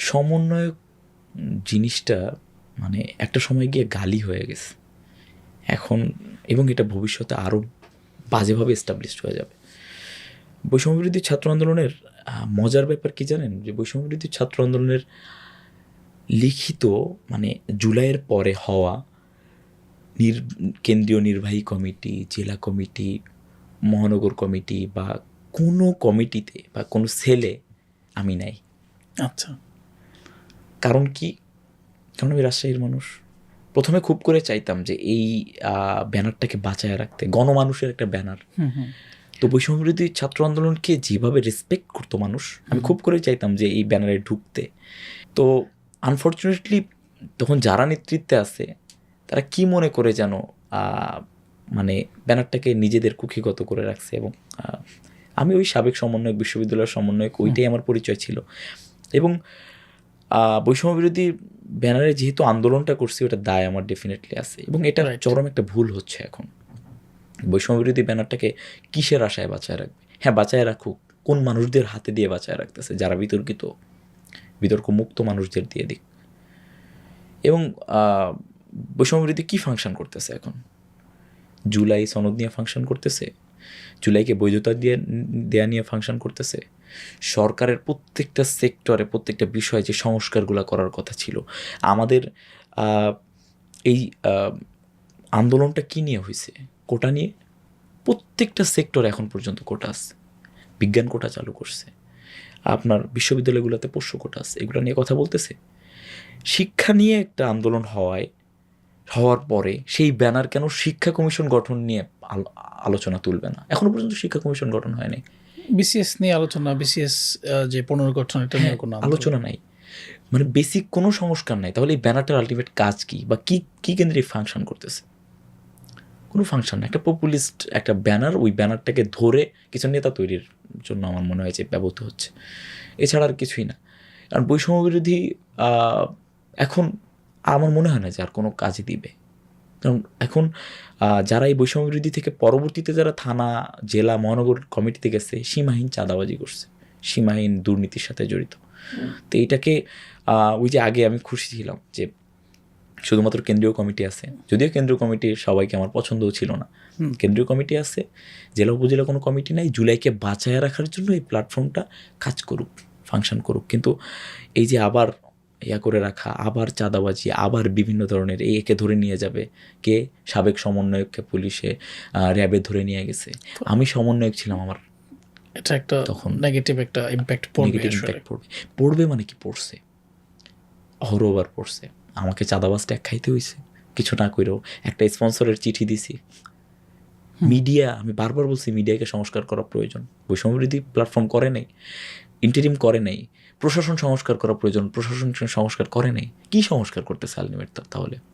সমন্বয়ক জিনিসটা মানে একটা সময় গিয়ে গালি হয়ে গেছে এখন, এবং এটা ভবিষ্যতে আরও বাজেভাবে এস্টাবলিশড হয়ে যাবে। বৈষম্যবিরোধী ছাত্র আন্দোলনের মজার ব্যাপার কি জানেন, যে বৈষম্যবিরোধী ছাত্র আন্দোলনের লিখিত মানে জুলাইয়ের পরে হওয়া কেন্দ্রীয় নির্বাহী কমিটি, জেলা কমিটি, মহানগর কমিটি বা কোনো কমিটিতে বা কোনো সেলে আমি নাই। আচ্ছা, কারণ কি? কারণ আমি রাজশাহীর মানুষ। প্রথমে খুব করে চাইতাম যে এই ব্যানারটাকে বাঁচায় রাখতে, গণমানুষের একটা ব্যানার। তো বৈষম্যবিরোধী ছাত্র আন্দোলনকে যেভাবে রেসপেক্ট করতো মানুষ, আমি খুব করে চাইতাম যে এই ব্যানারে ঢুকতে। তো আনফর্চুনেটলি তখন যারা নেতৃত্বে আছে তারা কি মনে করে যেন মানে ব্যানারটাকে নিজেদের কুক্ষিগত করে রাখছে। এবং আমি ওই সাবেক সমন্বয়ক, বিশ্ববিদ্যালয়ের সমন্বয়ক, ওইটাই আমার পরিচয় ছিল। এবং বৈষম্যবিরোধী ব্যানারে যেহেতু আন্দোলনটা করছি, ওটা দায় আমার ডেফিনেটলি আছে। এবং এটা চরম একটা ভুল হচ্ছে এখন। বৈষম্যবিরোধী ব্যানারটাকে কিসের আশায় বাঁচায় রাখবে? হ্যাঁ, বাঁচায় রাখুক, কোন মানুষদের হাতে দিয়ে বাঁচায় রাখতেছে? যারা বিতর্কিত, বিতর্ক মুক্ত মানুষদের দিয়ে দিক। এবং বৈষম্যবিরোধী কী ফাংশন করতেছে এখন? জুলাই সনদ নিয়ে ফাংশন করতেছে, জুলাইকে বৈধতা দেয়া নিয়ে ফাংশন করতেছে। সরকারের প্রত্যেকটা সেক্টরে, প্রত্যেকটা বিষয়ে যে সংস্কারগুলো করার কথা ছিল, আমাদের এই আন্দোলনটা কী নিয়ে হয়েছে? কোটা নিয়ে। প্রত্যেকটা সেক্টরে এখন পর্যন্ত কোটা আছে। বিজ্ঞান কোটা চালু করছে, আপনার বিশ্ববিদ্যালয়গুলোতে পোষ্য কোটা আছে, এগুলো নিয়ে কথা বলতেছে। শিক্ষা নিয়ে একটা আন্দোলন হওয়ার পরে সেই ব্যানার কেন শিক্ষা কমিশন গঠন নিয়ে আলোচনা তুলবে না? এখনো পর্যন্ত শিক্ষা কমিশন গঠন হয়নি। বিসিএস নিয়ে আলোচনা, বিসিএস যে পুনর্গঠন, এটা নিয়ে কোনো আলোচনা নাই, মানে বেসিক কোনো সংস্কার নাই। তাহলে এই ব্যানারটার আলটিমেট কাজ কি, বা কি কেন্দ্রে ফাংশন করতেছে? কোনো ফাংশন না, একটা পপুলিস্ট একটা ব্যানার। ওই ব্যানারটাকে ধরে কিছু নেতা তৈরির জন্য আমার মনে হয় যে ব্যবহৃত হচ্ছে, এছাড়া আর কিছুই না। কারণ বৈষম্যবিরোধী এখন আমার মনে হয় না যে আর কোনো কাজে দিবে। কারণ এখন যারা এই বৈষম্যবিরোধী থেকে পরবর্তীতে যারা থানা, জেলা, মহানগর কমিটিতে গেছে, সীমাহীন চাঁদাবাজি করছে, সীমাহীন দুর্নীতির সাথে জড়িত। তো এটাকে ওই যে আগে আমি খুশি ছিলাম যে শুধুমাত্র কেন্দ্রীয় কমিটি আছে, যদিও কেন্দ্রীয় কমিটির সবাইকে আমার পছন্দও ছিল না। কেন্দ্রীয় কমিটি আছে, জেলা উপজেলা কোনো কমিটি নাই। জুলাইকে বাঁচায় রাখার জন্য এই প্ল্যাটফর্মটা কাজ করুক, ফাংশন করুক। কিন্তু এই যে আবার করে রাখা, আবার চাঁদাবাজি, আবার বিভিন্ন ধরনের, একে ধরে নিয়ে যাবে কে? সাবেক সমন্বয়ককে পুলিশে র্যাবে ধরে নিয়ে গেছে। আমি সমন্বয়ক ছিলাম, আমার এটা একটা তখন নেগেটিভ একটা ইম্প্যাক্ট পড়বে। মানে কি পড়ছে? অহরবার পড়ছে। আমাকে চাঁদাবাজ ট্যাগ খাইতে হয়েছে, কিছু না করেও। একটা স্পন্সরের চিঠি দিছি। মিডিয়া, আমি বারবার বলছি মিডিয়াকে সংস্কার করা প্রয়োজন। বৈষম্যবিরোধী প্ল্যাটফর্ম করে নাই, ইন্টারিম করে নাই। প্রশাসন সংস্কার করা প্রয়োজন, প্রশাসন সংস্কার করে নাই। কী সংস্কার করতেছে আলটিমেট তাহলে?